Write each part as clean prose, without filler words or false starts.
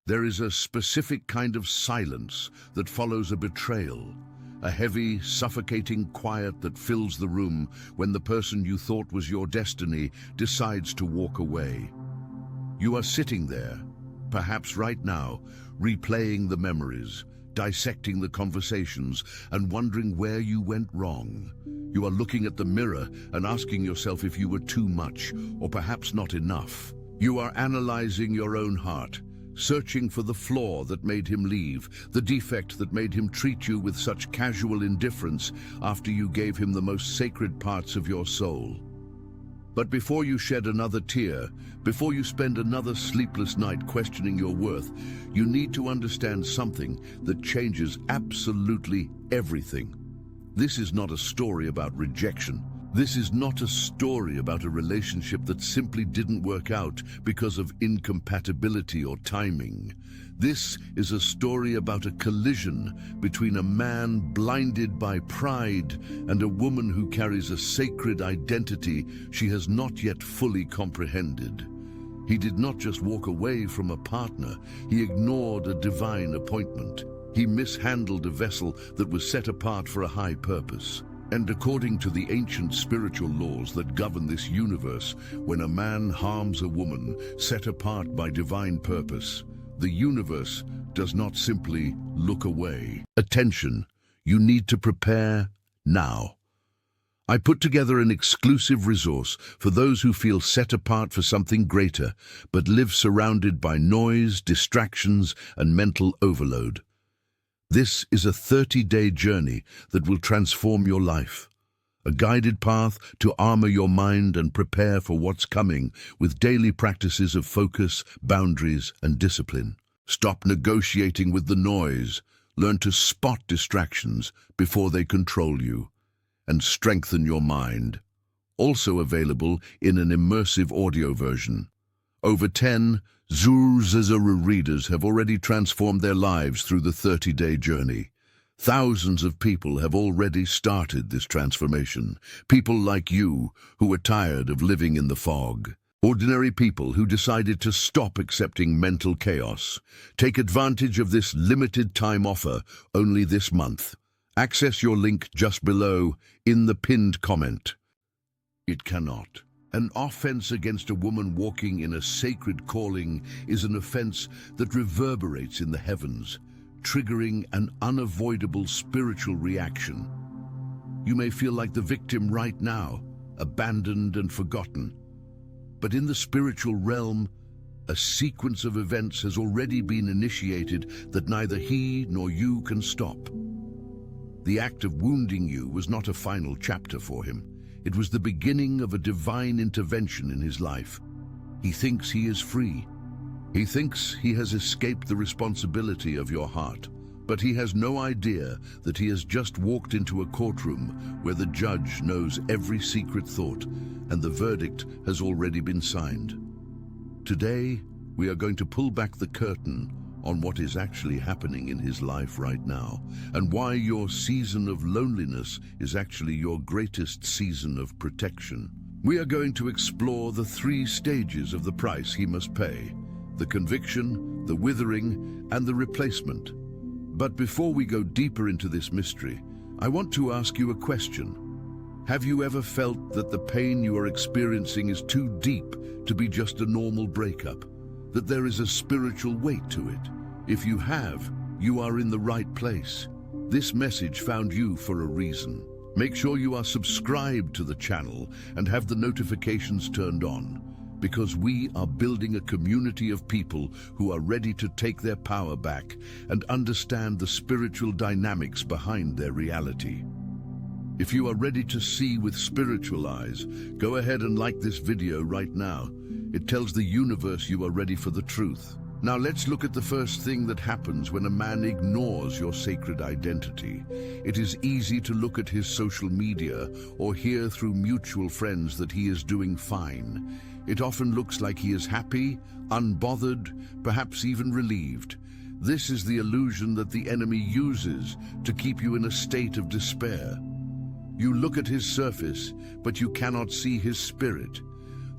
There is a specific kind of silence that follows a betrayal, a heavy, suffocating quiet that fills the room when the person you thought was your destiny decides to walk away. You are sitting there, perhaps right now, replaying the memories, dissecting the conversations, and wondering where you went wrong. You are looking at the mirror and asking yourself if you were too much or perhaps not enough. You are analyzing your own heart, searching for the flaw that made him leave, the defect that made him treat you with such casual indifference after you gave him the most sacred parts of your soul. But before you shed another tear, before you spend another sleepless night questioning your worth, you need to understand something that changes absolutely everything. This is not a story about rejection. This is not a story about a relationship that simply didn't work out because of incompatibility or timing. This is a story about a collision between a man blinded by pride and a woman who carries a sacred identity she has not yet fully comprehended. He did not just walk away from a partner, he ignored a divine appointment. He mishandled a vessel that was set apart for a high purpose. And according to the ancient spiritual laws that govern this universe, when a man harms a woman set apart by divine purpose, the universe does not simply look away. Attention, you need to prepare now. I put together an exclusive resource for those who feel set apart for something greater, but live surrounded by noise, distractions, and mental overload. This is a 30-day journey that will transform your life. A guided path to armor your mind and prepare for what's coming with daily practices of focus, boundaries, and discipline. Stop negotiating with the noise. Learn to spot distractions before they control you. And strengthen your mind. Also available in an immersive audio version. Over 10 Zuru readers have already transformed their lives through the 30-day journey. Thousands of people have already started this transformation. People like you who are tired of living in the fog. Ordinary people who decided to stop accepting mental chaos. Take advantage of this limited time offer only this month. Access your link just below in the pinned comment. It cannot. An offense against a woman walking in a sacred calling is an offense that reverberates in the heavens, triggering an unavoidable spiritual reaction. You may feel like the victim right now, abandoned and forgotten. But in the spiritual realm, a sequence of events has already been initiated that neither he nor you can stop. The act of wounding you was not a final chapter for him. It was the beginning of a divine intervention in his life. He thinks he is free. He thinks he has escaped the responsibility of your heart. But he has no idea that he has just walked into a courtroom where the judge knows every secret thought and the verdict has already been signed. Today, we are going to pull back the curtain on what is actually happening in his life right now, and why your season of loneliness is actually your greatest season of protection. We are going to explore the 3 stages of the price he must pay: the conviction, the withering, and the replacement. But before we go deeper into this mystery, I want to ask you a question. Have you ever felt that the pain you are experiencing is too deep to be just a normal breakup? That there is a spiritual weight to it? If you have, you are in the right place. This message found you for a reason. Make sure you are subscribed to the channel and have the notifications turned on, because we are building a community of people who are ready to take their power back and understand the spiritual dynamics behind their reality. If you are ready to see with spiritual eyes, go ahead and like this video right now. It tells the universe you are ready for the truth. Now let's look at the first thing that happens when a man ignores your sacred identity. It is easy to look at his social media or hear through mutual friends that he is doing fine. It often looks like he is happy, unbothered, perhaps even relieved. This is the illusion that the enemy uses to keep you in a state of despair. You look at his surface, but you cannot see his spirit.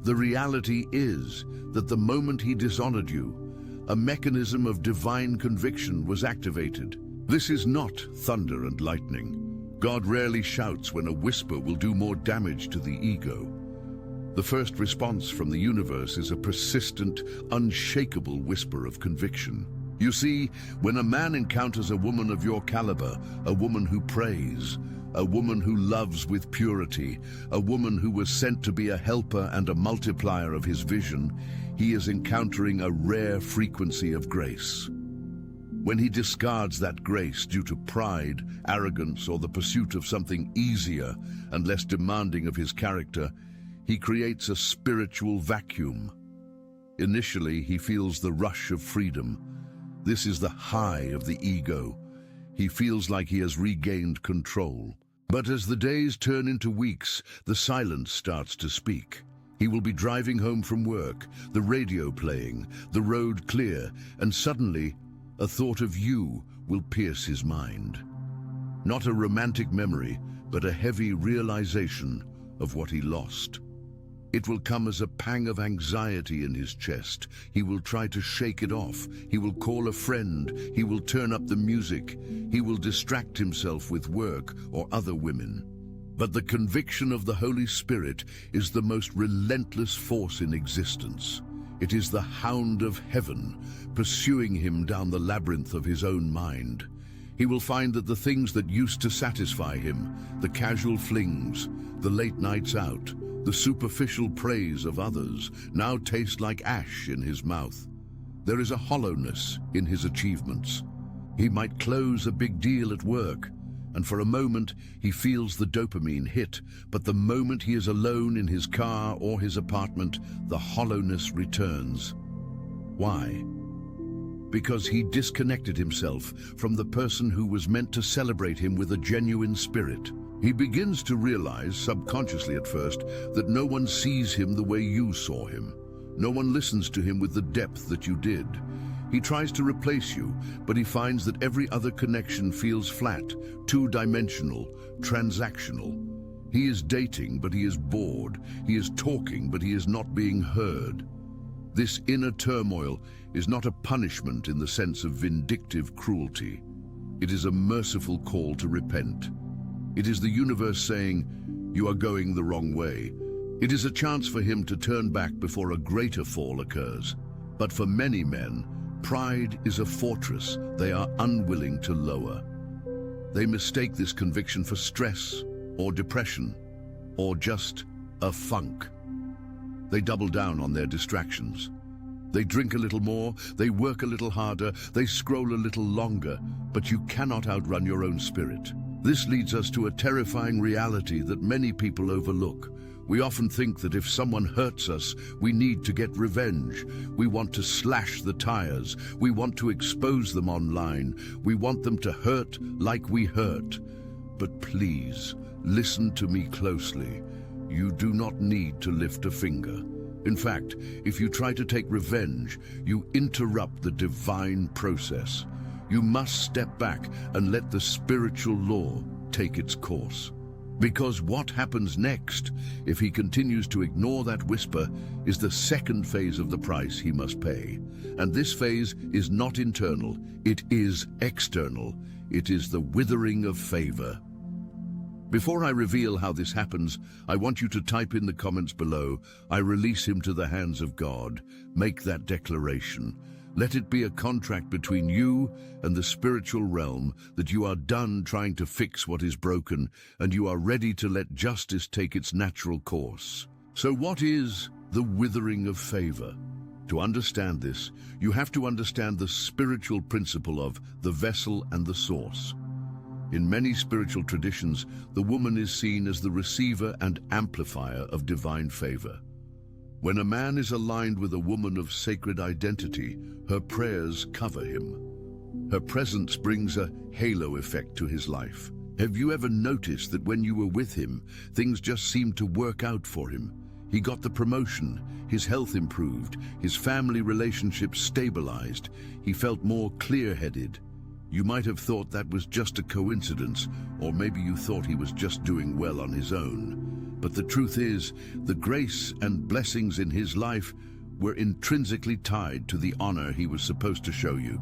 The reality is that the moment he dishonored you, a mechanism of divine conviction was activated. This is not thunder and lightning. God rarely shouts when a whisper will do more damage to the ego. The first response from the universe is a persistent, unshakable whisper of conviction. You see, when a man encounters a woman of your caliber, a woman who prays, a woman who loves with purity, a woman who was sent to be a helper and a multiplier of his vision, he is encountering a rare frequency of grace. When he discards that grace due to pride, arrogance, or the pursuit of something easier and less demanding of his character, he creates a spiritual vacuum. Initially, he feels the rush of freedom. This is the high of the ego. He feels like he has regained control. But as the days turn into weeks, the silence starts to speak. He will be driving home from work, the radio playing, the road clear, and suddenly, a thought of you will pierce his mind. Not a romantic memory, but a heavy realization of what he lost. It will come as a pang of anxiety in his chest. He will try to shake it off. He will call a friend. He will turn up the music. He will distract himself with work or other women. But the conviction of the Holy Spirit is the most relentless force in existence. It is the hound of heaven, pursuing him down the labyrinth of his own mind. He will find that the things that used to satisfy him, the casual flings, the late nights out, the superficial praise of others, now taste like ash in his mouth. There is a hollowness in his achievements. He might close a big deal at work, and for a moment he feels the dopamine hit, but the moment he is alone in his car or his apartment, the hollowness returns. Why? Because he disconnected himself from the person who was meant to celebrate him with a genuine spirit. He begins to realize, subconsciously at first, that no one sees him the way you saw him. No one listens to him with the depth that you did. He tries to replace you, but he finds that every other connection feels flat, two-dimensional, transactional. He is dating, but he is bored. He is talking, but he is not being heard. This inner turmoil is not a punishment in the sense of vindictive cruelty. It is a merciful call to repent. It is the universe saying, you are going the wrong way. It is a chance for him to turn back before a greater fall occurs. But for many men, pride is a fortress they are unwilling to lower. They mistake this conviction for stress or depression or just a funk. They double down on their distractions. They drink a little more, they work a little harder, they scroll a little longer, but you cannot outrun your own spirit. This leads us to a terrifying reality that many people overlook. We often think that if someone hurts us, we need to get revenge. We want to slash the tires. We want to expose them online. We want them to hurt like we hurt. But please, listen to me closely. You do not need to lift a finger. In fact, if you try to take revenge, you interrupt the divine process. You must step back and let the spiritual law take its course. Because what happens next, if he continues to ignore that whisper, is the second phase of the price he must pay. And this phase is not internal, it is external. It is the withering of favor. Before I reveal how this happens, I want you to type in the comments below, I release him to the hands of God. Make that declaration. Let it be a contract between you and the spiritual realm that you are done trying to fix what is broken and you are ready to let justice take its natural course. So what is the withering of favor? To understand this, you have to understand the spiritual principle of the vessel and the source. In many spiritual traditions, the woman is seen as the receiver and amplifier of divine favor. When a man is aligned with a woman of sacred identity, her prayers cover him. Her presence brings a halo effect to his life. Have you ever noticed that when you were with him, things just seemed to work out for him? He got the promotion, his health improved, his family relationships stabilized, he felt more clear-headed. You might have thought that was just a coincidence, or maybe you thought he was just doing well on his own. But the truth is, the grace and blessings in his life were intrinsically tied to the honor he was supposed to show you.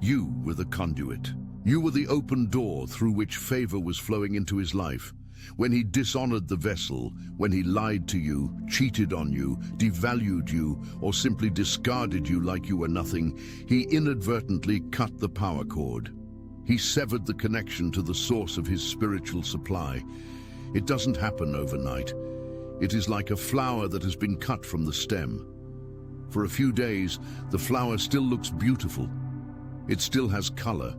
You were the conduit. You were the open door through which favor was flowing into his life. When he dishonored the vessel, when he lied to you, cheated on you, devalued you, or simply discarded you like you were nothing, he inadvertently cut the power cord. He severed the connection to the source of his spiritual supply. It doesn't happen overnight. It is like a flower that has been cut from the stem. For a few days, the flower still looks beautiful. It still has color.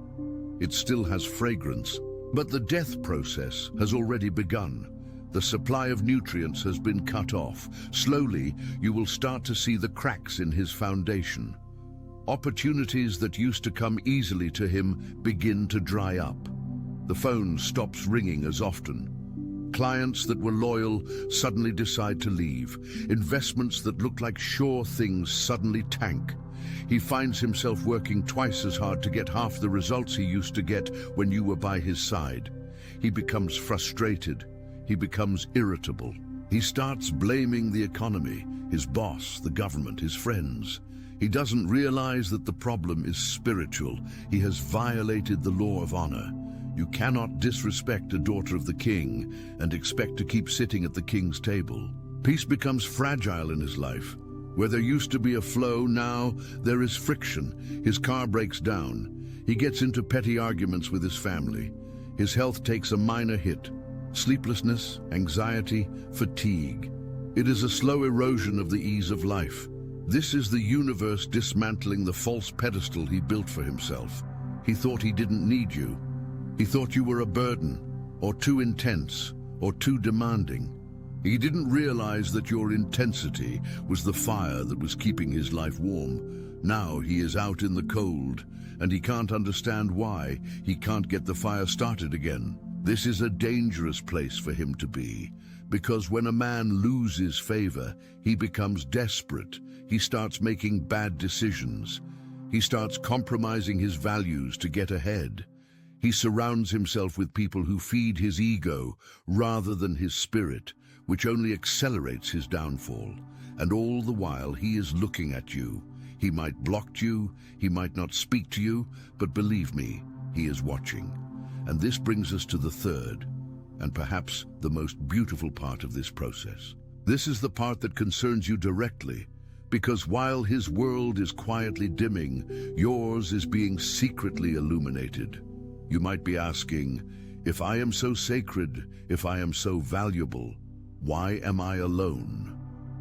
It still has fragrance. But the death process has already begun. The supply of nutrients has been cut off. Slowly, you will start to see the cracks in his foundation. Opportunities that used to come easily to him begin to dry up. The phone stops ringing as often. Clients that were loyal suddenly decide to leave. Investments that looked like sure things suddenly tank. He finds himself working twice as hard to get half the results he used to get when you were by his side. He becomes frustrated. He becomes irritable. He starts blaming the economy, his boss, the government, his friends. He doesn't realize that the problem is spiritual. He has violated the law of honor. You cannot disrespect a daughter of the king and expect to keep sitting at the king's table. Peace becomes fragile in his life. Where there used to be a flow, now there is friction. His car breaks down. He gets into petty arguments with his family. His health takes a minor hit. Sleeplessness, anxiety, fatigue. It is a slow erosion of the ease of life. This is the universe dismantling the false pedestal he built for himself. He thought he didn't need you. He thought you were a burden, or too intense, or too demanding. He didn't realize that your intensity was the fire that was keeping his life warm. Now he is out in the cold, and he can't understand why he can't get the fire started again. This is a dangerous place for him to be, because when a man loses favor, he becomes desperate. He starts making bad decisions. He starts compromising his values to get ahead. He surrounds himself with people who feed his ego rather than his spirit, which only accelerates his downfall. And all the while he is looking at you. He might block you, he might not speak to you, but believe me, he is watching. And this brings us to the third, and perhaps the most beautiful part of this process. This is the part that concerns you directly, because while his world is quietly dimming, yours is being secretly illuminated. You might be asking, if I am so sacred, if I am so valuable, why am I alone?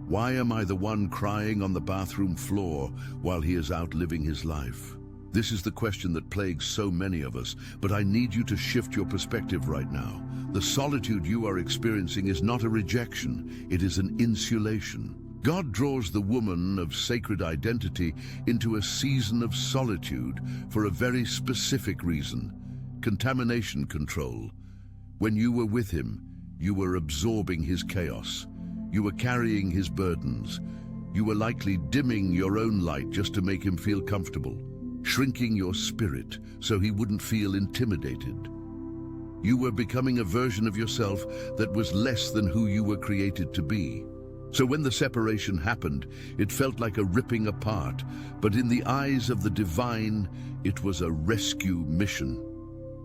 Why am I the one crying on the bathroom floor while he is out living his life? This is the question that plagues so many of us, but I need you to shift your perspective right now. The solitude you are experiencing is not a rejection, it is an insulation. God draws the woman of sacred identity into a season of solitude for a very specific reason: contamination control. When you were with him, you were absorbing his chaos. You were carrying his burdens. You were likely dimming your own light just to make him feel comfortable, shrinking your spirit so he wouldn't feel intimidated. You were becoming a version of yourself that was less than who you were created to be. So when the separation happened, it felt like a ripping apart, but in the eyes of the divine, it was a rescue mission.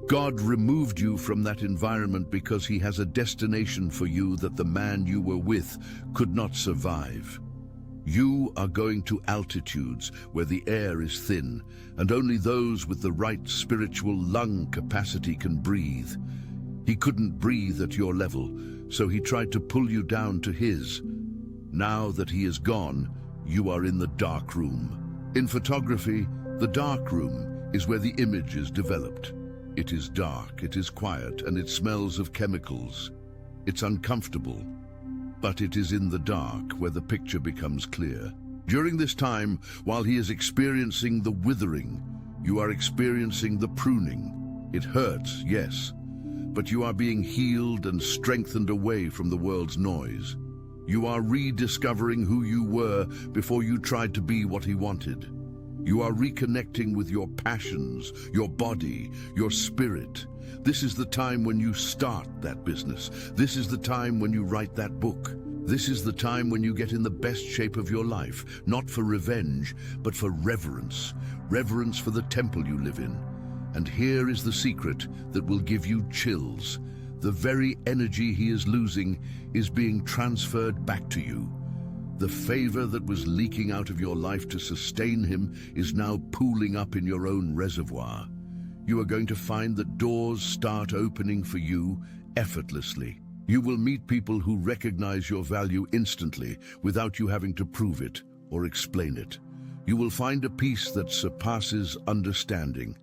God removed you from that environment because he has a destination for you that the man you were with could not survive. You are going to altitudes where the air is thin, and only those with the right spiritual lung capacity can breathe. He couldn't breathe at your level, so he tried to pull you down to his. Now that he is gone, you are in the dark room. In photography, the dark room is where the image is developed. It is dark, it is quiet, and it smells of chemicals. It's uncomfortable, but it is in the dark where the picture becomes clear. During this time, while he is experiencing the withering, you are experiencing the pruning. It hurts, yes, but you are being healed and strengthened away from the world's noise. You are rediscovering who you were before you tried to be what he wanted. You are reconnecting with your passions, your body, your spirit. This is the time when you start that business. This is the time when you write that book. This is the time when you get in the best shape of your life, not for revenge, but for reverence. Reverence for the temple you live in. And here is the secret that will give you chills. The very energy he is losing is being transferred back to you. The favor that was leaking out of your life to sustain him is now pooling up in your own reservoir. You are going to find that doors start opening for you effortlessly. You will meet people who recognize your value instantly without you having to prove it or explain it. You will find a peace that surpasses understanding.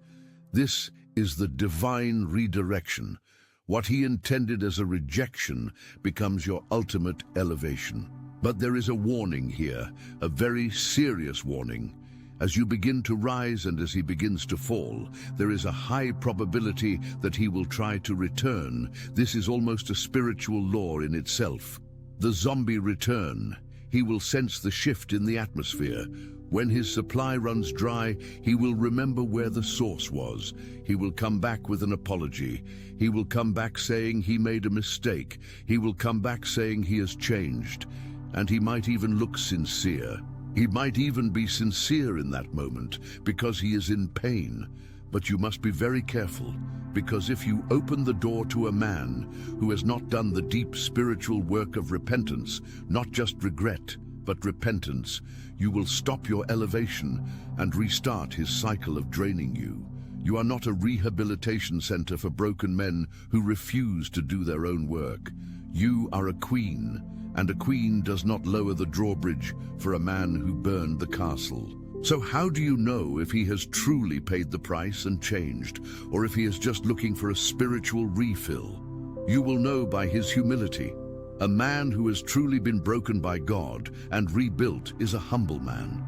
This is the divine redirection. What he intended as a rejection becomes your ultimate elevation. But there is a warning here, a very serious warning. As you begin to rise and as he begins to fall, there is a high probability that he will try to return. This is almost a spiritual law in itself. The zombie return. He will sense the shift in the atmosphere. When his supply runs dry, he will remember where the source was. He will come back with an apology. He will come back saying he made a mistake. He will come back saying he has changed. And he might even look sincere. He might even be sincere in that moment because he is in pain. But you must be very careful, because if you open the door to a man who has not done the deep spiritual work of repentance, not just regret, but repentance, you will stop your elevation and restart his cycle of draining you. You are not a rehabilitation center for broken men who refuse to do their own work. You are a queen. And a queen does not lower the drawbridge for a man who burned the castle. So how do you know if he has truly paid the price and changed, or if he is just looking for a spiritual refill? You will know by his humility. A man who has truly been broken by God and rebuilt is a humble man.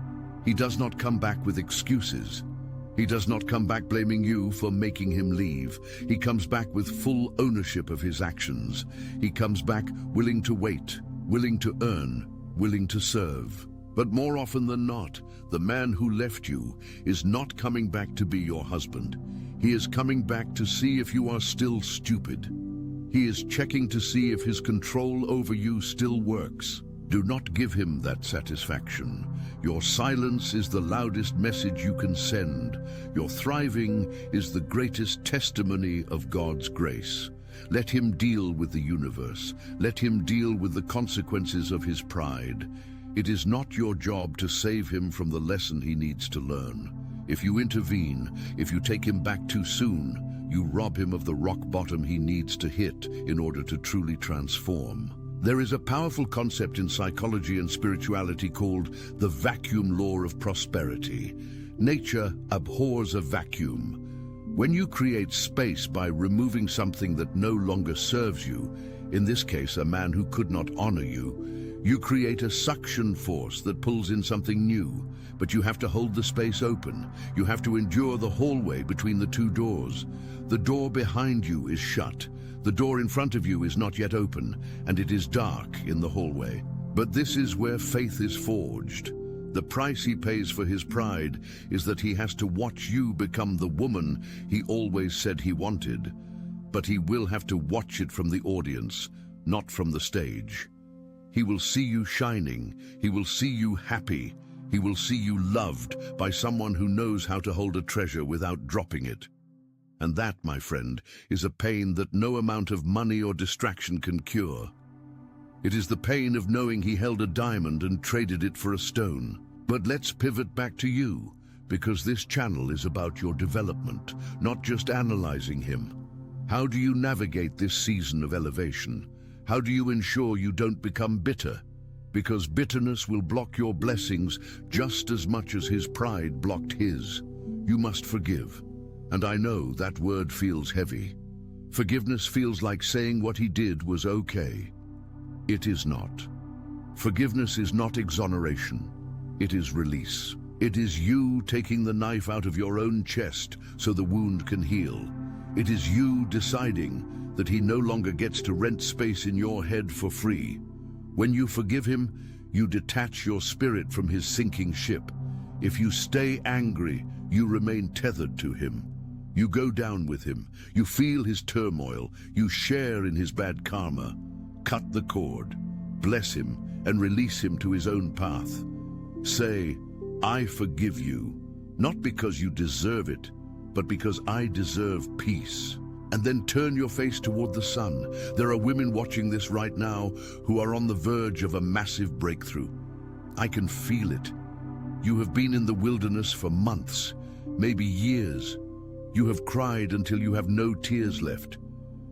He does not come back with excuses. He does not come back blaming you for making him leave. He comes back with full ownership of his actions. He comes back willing to wait, willing to earn, willing to serve. But more often than not, the man who left you is not coming back to be your husband. He is coming back to see if you are still stupid. He is checking to see if his control over you still works. Do not give him that satisfaction. Your silence is the loudest message you can send. Your thriving is the greatest testimony of God's grace. Let him deal with the universe. Let him deal with the consequences of his pride. It is not your job to save him from the lesson he needs to learn. If you intervene, if you take him back too soon, you rob him of the rock bottom he needs to hit in order to truly transform. There is a powerful concept in psychology and spirituality called the vacuum law of prosperity. Nature abhors a vacuum. When you create space by removing something that no longer serves you, in this case a man who could not honor you, you create a suction force that pulls in something new. But you have to hold the space open. You have to endure the hallway between the two doors. The door behind you is shut. The door in front of you is not yet open, and it is dark in the hallway. But this is where faith is forged. The price he pays for his pride is that he has to watch you become the woman he always said he wanted. But he will have to watch it from the audience, not from the stage. He will see you shining. He will see you happy. He will see you loved by someone who knows how to hold a treasure without dropping it. And that, my friend, is a pain that no amount of money or distraction can cure. It is the pain of knowing he held a diamond and traded it for a stone. But let's pivot back to you, because this channel is about your development, not just analyzing him. How do you navigate this season of elevation? How do you ensure you don't become bitter? Because bitterness will block your blessings just as much as his pride blocked his. You must forgive. And I know that word feels heavy. Forgiveness feels like saying what he did was okay. It is not. Forgiveness is not exoneration. It is release. It is you taking the knife out of your own chest so the wound can heal. It is you deciding that he no longer gets to rent space in your head for free. When you forgive him, you detach your spirit from his sinking ship. If you stay angry, you remain tethered to him. You go down with him. You feel his turmoil. You share in his bad karma. Cut the cord. bless him, and release him to his own path. Say, "I forgive you, not because you deserve it, but because I deserve peace." And then turn your face toward the sun. There are women watching this right now who are on the verge of a massive breakthrough. I can feel it. You have been in the wilderness for months, maybe years. You have cried until you have no tears left.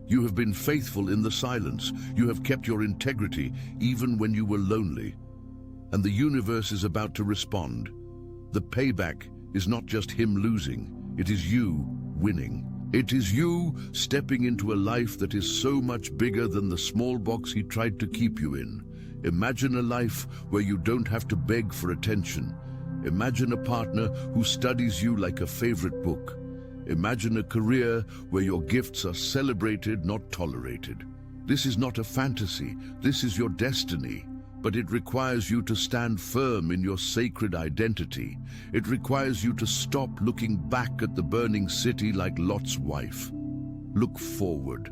You have been faithful in the silence. You have kept your integrity even when you were lonely. And the universe is about to respond. The payback is not just him losing, it is you winning. It is you stepping into a life that is so much bigger than the small box he tried to keep you in. Imagine a life where you don't have to beg for attention. Imagine a partner who studies you like a favorite book. Imagine a career where your gifts are celebrated, not tolerated. This is not a fantasy, this is your destiny. But it requires you to stand firm in your sacred identity. It requires you to stop looking back at the burning city like Lot's wife. Look forward.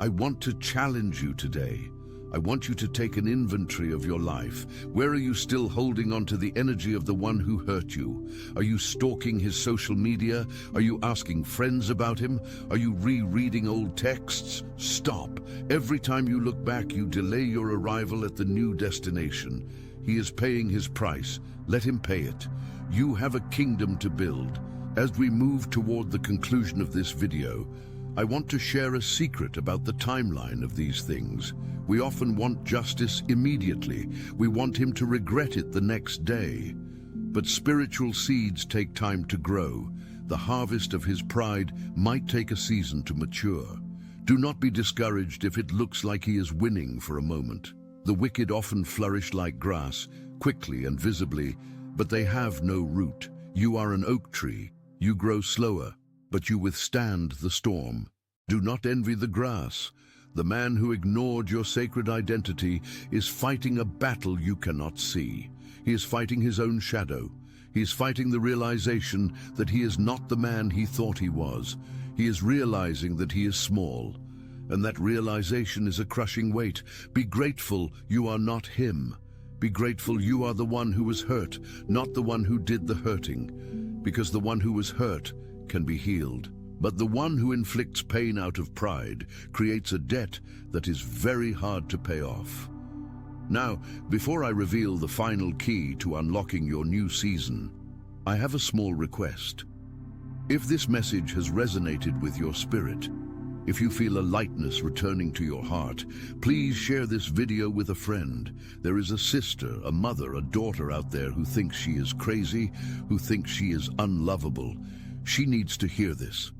I want to challenge you today. I want you to take an inventory of your life. Where are you still holding on to the energy of the one who hurt you? Are you stalking his social media? Are you asking friends about him? Are you rereading old texts? Stop. Every time you look back, you delay your arrival at the new destination. He is paying his price. Let him pay it. You have a kingdom to build. As we move toward the conclusion of this video, I want to share a secret about the timeline of these things. We often want justice immediately. We want him to regret it the next day. But spiritual seeds take time to grow. The harvest of his pride might take a season to mature. Do not be discouraged if it looks like he is winning for a moment. The wicked often flourish like grass, quickly and visibly, but they have no root. You are an oak tree. You grow slower, but you withstand the storm. Do not envy the grass. The man who ignored your sacred identity is fighting a battle you cannot see. He is fighting his own shadow. He is fighting the realization that he is not the man he thought he was. He is realizing that he is small, and that realization is a crushing weight. Be grateful you are not him. Be grateful you are the one who was hurt, not the one who did the hurting, because the one who was hurt can be healed. But the one who inflicts pain out of pride creates a debt that is very hard to pay off. Now, before I reveal the final key to unlocking your new season, I have a small request. If this message has resonated with your spirit, if you feel a lightness returning to your heart, please share this video with a friend. There is a sister, a mother, a daughter out there who thinks she is crazy, who thinks she is unlovable. She needs to hear this.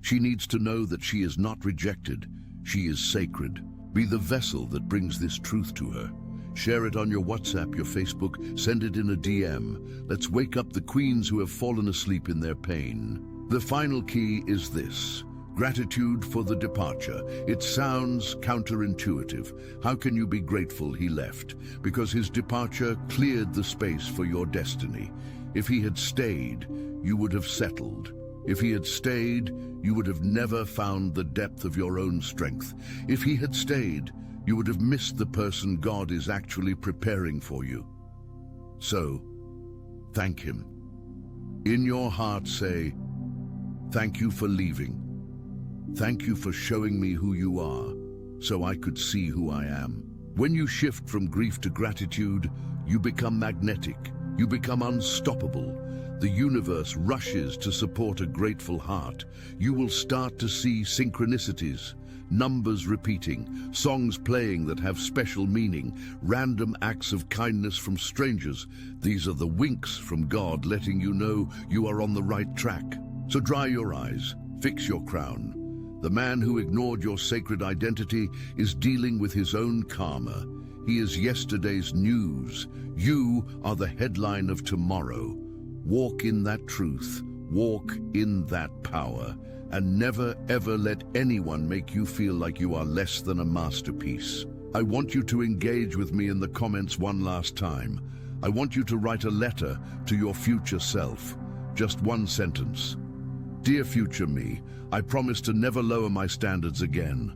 She needs to know that she is not rejected. She is sacred. Be the vessel that brings this truth to her. Share it on your WhatsApp, your Facebook, send it in a DM. Let's wake up the queens who have fallen asleep in their pain. The final key is this: gratitude for the departure. It sounds counterintuitive. How can you be grateful he left? Because his departure cleared the space for your destiny. If he had stayed, you would have settled. If he had stayed, you would have never found the depth of your own strength. If he had stayed, you would have missed the person God is actually preparing for you. So, thank him. In your heart say, "Thank you for leaving. Thank you for showing me who you are, so I could see who I am." When you shift from grief to gratitude, you become magnetic. You become unstoppable. The universe rushes to support a grateful heart. You will start to see synchronicities, numbers repeating, songs playing that have special meaning, random acts of kindness from strangers. These are the winks from God letting you know you are on the right track. So dry your eyes, fix your crown. The man who ignored your sacred identity is dealing with his own karma. He is yesterday's news. You are the headline of tomorrow. Walk in that truth, walk in that power, and never ever let anyone make you feel like you are less than a masterpiece. I want you to engage with me in the comments one last time. I want you to write a letter to your future self. Just one sentence. Dear future me, I promise to never lower my standards again.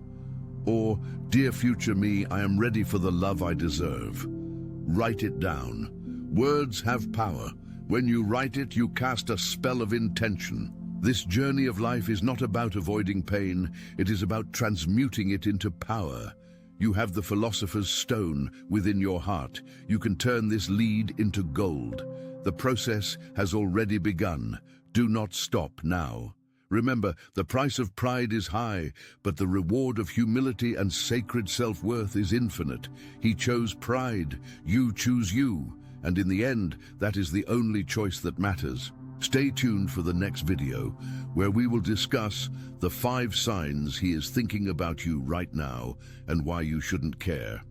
Or, "Dear future me, I am ready for the love I deserve." Write it down. Words have power. When you write it, you cast a spell of intention. This journey of life is not about avoiding pain, it is about transmuting it into power. You have the philosopher's stone within your heart. You can turn this lead into gold. The process has already begun. Do not stop now. Remember, the price of pride is high, but the reward of humility and sacred self-worth is infinite. He chose pride, you choose you, and in the end, that is the only choice that matters. Stay tuned for the next video, where we will discuss the 5 signs he is thinking about you right now and why you shouldn't care.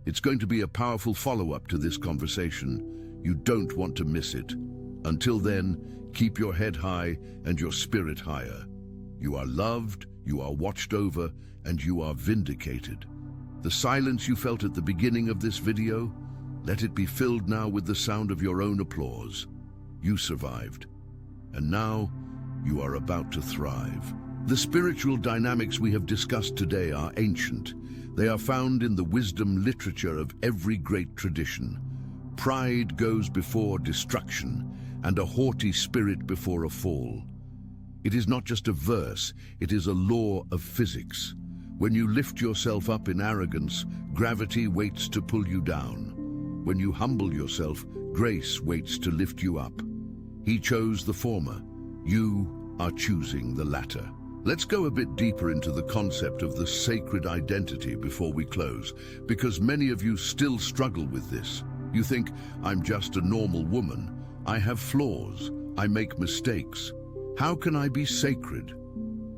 It's going to be a powerful follow-up to this conversation. You don't want to miss it. Until then, keep your head high and your spirit higher. You are loved, you are watched over, and you are vindicated. The silence you felt at the beginning of this video, let it be filled now with the sound of your own applause. You survived. And now, you are about to thrive. The spiritual dynamics we have discussed today are ancient. They are found in the wisdom literature of every great tradition. Pride goes before destruction, and a haughty spirit before a fall. It is not just a verse, it is a law of physics. When you lift yourself up in arrogance, gravity waits to pull you down. When you humble yourself, grace waits to lift you up. He chose the former. You are choosing the latter. Let's go a bit deeper into the concept of the sacred identity before we close, because many of you still struggle with this. You think, I'm just a normal woman. I have flaws. I make mistakes. How can I be sacred?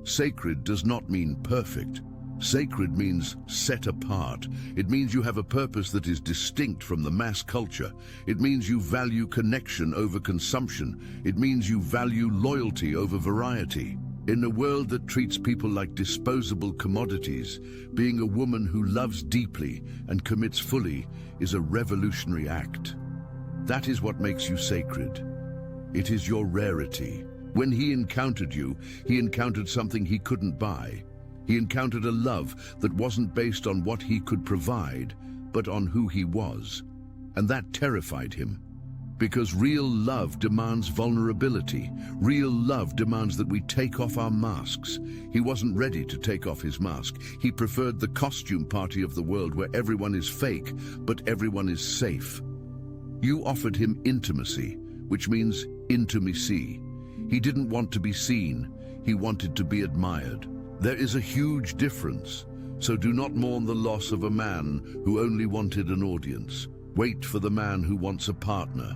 Sacred does not mean perfect. Sacred means set apart. It means you have a purpose that is distinct from the mass culture. It means you value connection over consumption. It means you value loyalty over variety. In a world that treats people like disposable commodities, being a woman who loves deeply and commits fully is a revolutionary act. That is what makes you sacred. It is your rarity. When he encountered you, he encountered something he couldn't buy. He encountered a love that wasn't based on what he could provide, but on who he was. And that terrified him. Because real love demands vulnerability. Real love demands that we take off our masks. He wasn't ready to take off his mask. He preferred the costume party of the world where everyone is fake, but everyone is safe. You offered him intimacy, which means intimacy. He didn't want to be seen. He wanted to be admired. There is a huge difference, so do not mourn the loss of a man who only wanted an audience. Wait for the man who wants a partner.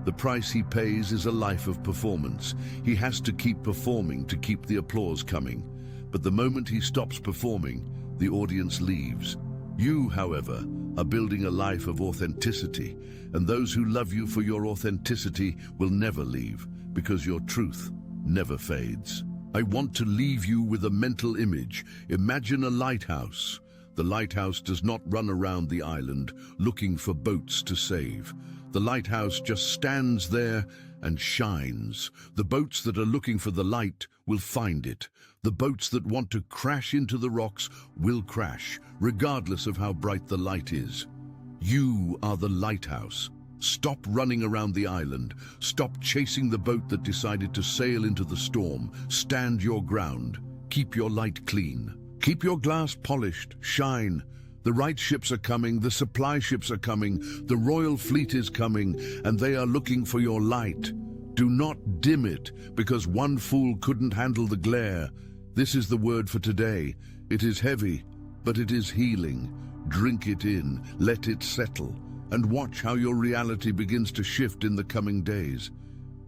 The price he pays is a life of performance. He has to keep performing to keep the applause coming. But the moment he stops performing, the audience leaves. You, however, are building a life of authenticity, and those who love you for your authenticity will never leave, because your truth never fades. I want to leave you with a mental image. Imagine a lighthouse. The lighthouse does not run around the island looking for boats to save. The lighthouse just stands there and shines. The boats that are looking for the light will find it. The boats that want to crash into the rocks will crash, regardless of how bright the light is. You are the lighthouse. Stop running around the island. Stop chasing the boat that decided to sail into the storm. Stand your ground. Keep your light clean. Keep your glass polished. Shine. The right ships are coming. The supply ships are coming. The royal fleet is coming, and they are looking for your light. Do not dim it, because one fool couldn't handle the glare. This is the word for today. It is heavy, but it is healing. Drink it in. Let it settle. And watch how your reality begins to shift in the coming days.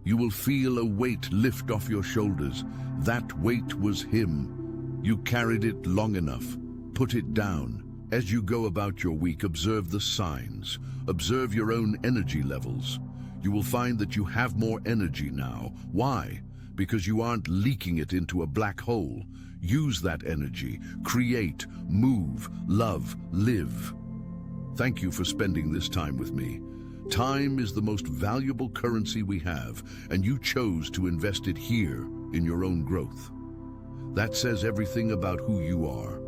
You will feel a weight lift off your shoulders. That weight was him. You carried it long enough. Put it down. As you go about your week, observe the signs. Observe your own energy levels. You will find that you have more energy now. Why? Because you aren't leaking it into a black hole. Use that energy. Create, move, love, live. Thank you for spending this time with me. Time is the most valuable currency we have, and you chose to invest it here in your own growth. That says everything about who you are.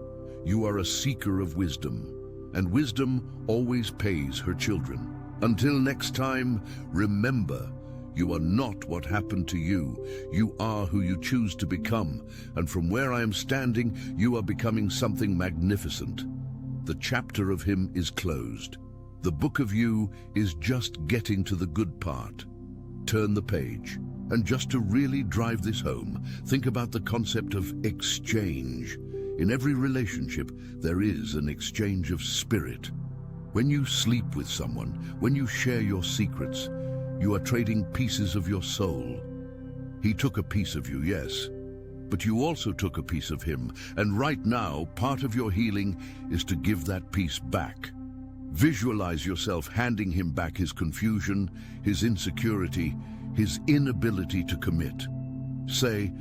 You are a seeker of wisdom, and wisdom always pays her children. Until next time, remember, you are not what happened to you. You are who you choose to become, and from where I am standing, you are becoming something magnificent. The chapter of him is closed. The book of you is just getting to the good part. Turn the page. And just to really drive this home, think about the concept of exchange. In every relationship, there is an exchange of spirit. When you sleep with someone, when you share your secrets, you are trading pieces of your soul. He took a piece of you, yes, but you also took a piece of him, and right now, part of your healing is to give that piece back. Visualize yourself handing him back his confusion, his insecurity, his inability to commit. Say,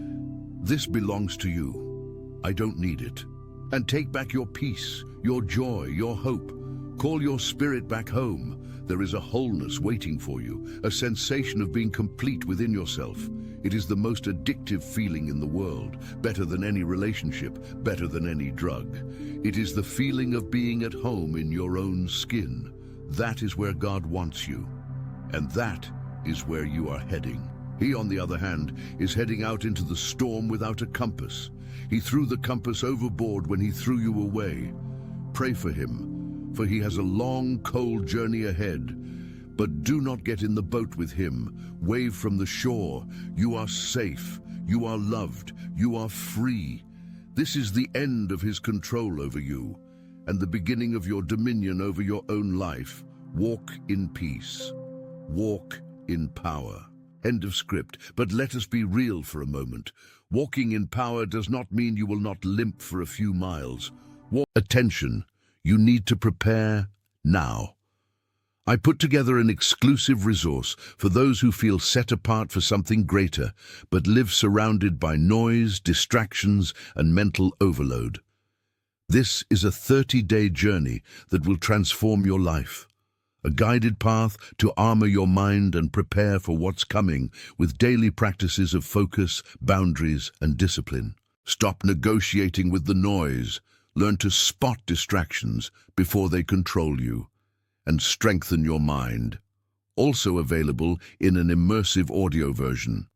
"This belongs to you. I don't need it." And take back your peace, your joy, your hope. Call your spirit back home. There is a wholeness waiting for you, a sensation of being complete within yourself. It is the most addictive feeling in the world, better than any relationship, better than any drug. It is the feeling of being at home in your own skin. That is where God wants you, and that is where you are heading. He, on the other hand, is heading out into the storm without a compass. He threw the compass overboard when he threw you away. Pray for him, for he has a long, cold journey ahead. But do not get in the boat with him. Wave from the shore. You are safe. You are loved. You are free. This is the end of his control over you, and the beginning of your dominion over your own life. Walk in peace. Walk in power. End of script. But let us be real for a moment. Walking in power does not mean you will not limp for a few miles. Attention. You need to prepare now. I put together an exclusive resource for those who feel set apart for something greater, but live surrounded by noise, distractions, and mental overload. This is a 30-day journey that will transform your life. A guided path to armor your mind and prepare for what's coming with daily practices of focus, boundaries, and discipline. Stop negotiating with the noise. Learn to spot distractions before they control you, and strengthen your mind. Also available in an immersive audio version.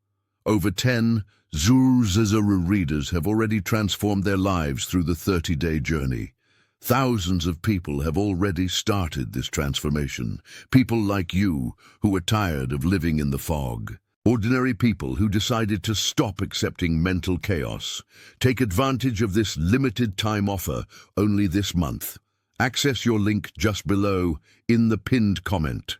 Over 10 Zuru readers have already transformed their lives through the 30-day journey. Thousands of people have already started this transformation. People like you who are tired of living in the fog. Ordinary people who decided to stop accepting mental chaos. Take advantage of this limited time offer only this month. Access your link just below in the pinned comment.